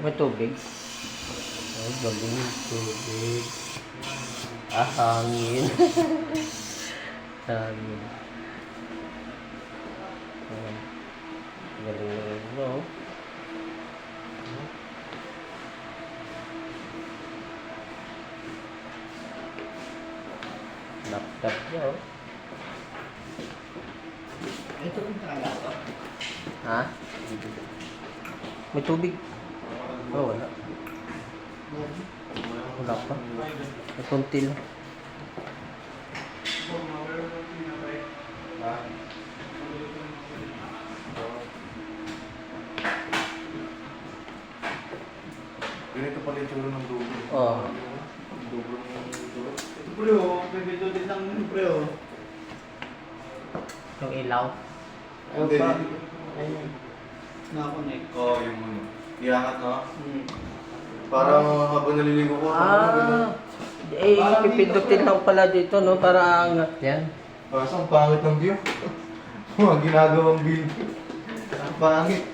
May tubig. Ay, galing yung tubig. Ah, hangin. Hangin. Galing na rin, no? Laptop niya, oh. Ito yung talaga. Ha? May tubig. Oh, wala. Wala pa. May konti lang. Ganito pala yung tsura ng dugo. Oh. Dugo ng dugo. Ito pre oh, bibito din lang yun pre oh. Yung ilaw. Hindi. Ayun. Nakakonect. Oo, yung ano. Iangat no? Parang habang naliligo ko. Ah. Eh, pipindutin lang pala dito, no? Para angat yan. Kaso ang pangit ng view. Mga ginagawang build. Ang pangit.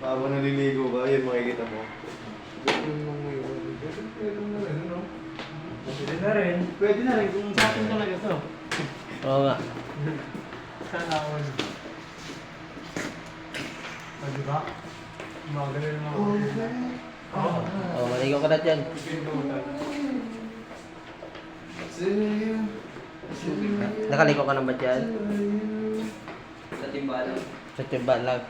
Habang naliligo ka, yun makikita mo. Pwede na rin. Pwede na rin kung sa akin talaga to. Oo nga. Sana ako. Di ba? Magaling na ako. Oh, maligaw ka na dyan. Nakaligo ka na ba dyan? Sa timbalan. Sa timbalan.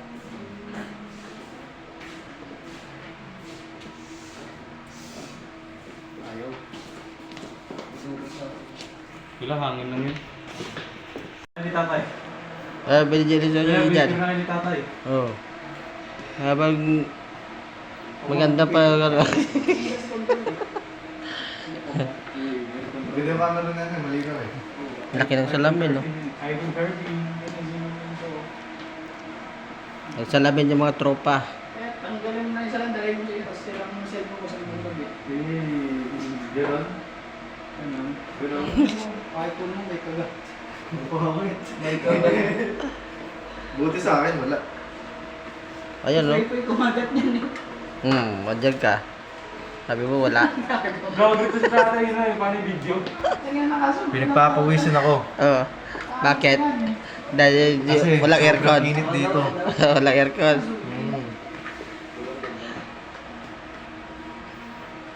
Ayaw. Wala, hangin lang yun. Ni tatay. Binigyan rin sa'yo dyan. Video na ni tatay. Oo. Habang maganda pa. Video camera na yan, malinaw eh. Laki ng salamin, no? Ivan Kirby. Nagsalamin yung mga tropa. Tanggalin mo na isa lang, dahil mo siya. Tapos silang mo cellphone ko sa ibang gabi. Ganon? Ano? Ganon? iPhone mo may kagat. Pangit. Buti sa akin, wala. Ayun, no? Ito yung kumagat niyan eh. Madyan ka. Sabi mo, wala. Gawa dito si tatay na yung paano yung video. Tingnan na kaso. Pinagpapawisan ako. Oo. Bakit? Dahil Kasi walang sobrang aircon. init dito. Walang aircon.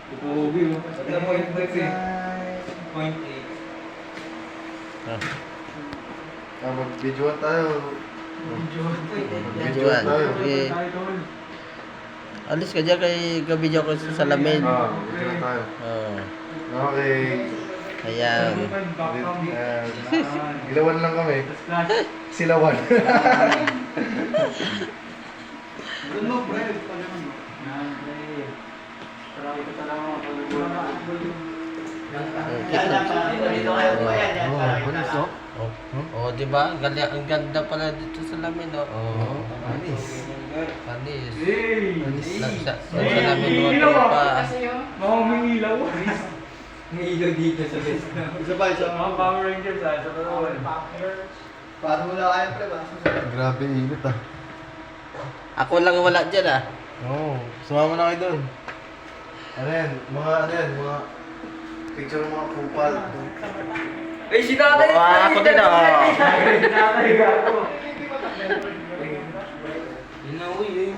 Pupugi oh. Ito point break eh. Point Mag-videoan tayo. Videoan. tayo. Okay. Alis ka dyan kay gabidyo ko sa salamin. Videoan tayo. Oo. Okay. Ayan. Ilawan lang kami. Silawan. Doon mo, pre. Pa naman. Dito kayo po yan. Oh, di ba? Ang ganda pala dito sa salamin, no? Oh. Anis. Panis. Hey! Sa salamin mga tropa. Mga umingilaw. May ilaw dito sa best. Isa pa, isa Mga Power Rangers ah, sa Palawan. Parang wala kayo pre ba? Grabe init ah. Ako lang wala dyan, ah. Oo. Sumama na kayo doon. Ano yan? Mga picture ng mga kupal. Eh, si tatay! Ako din, oh. Tatay gato. Inawi eh.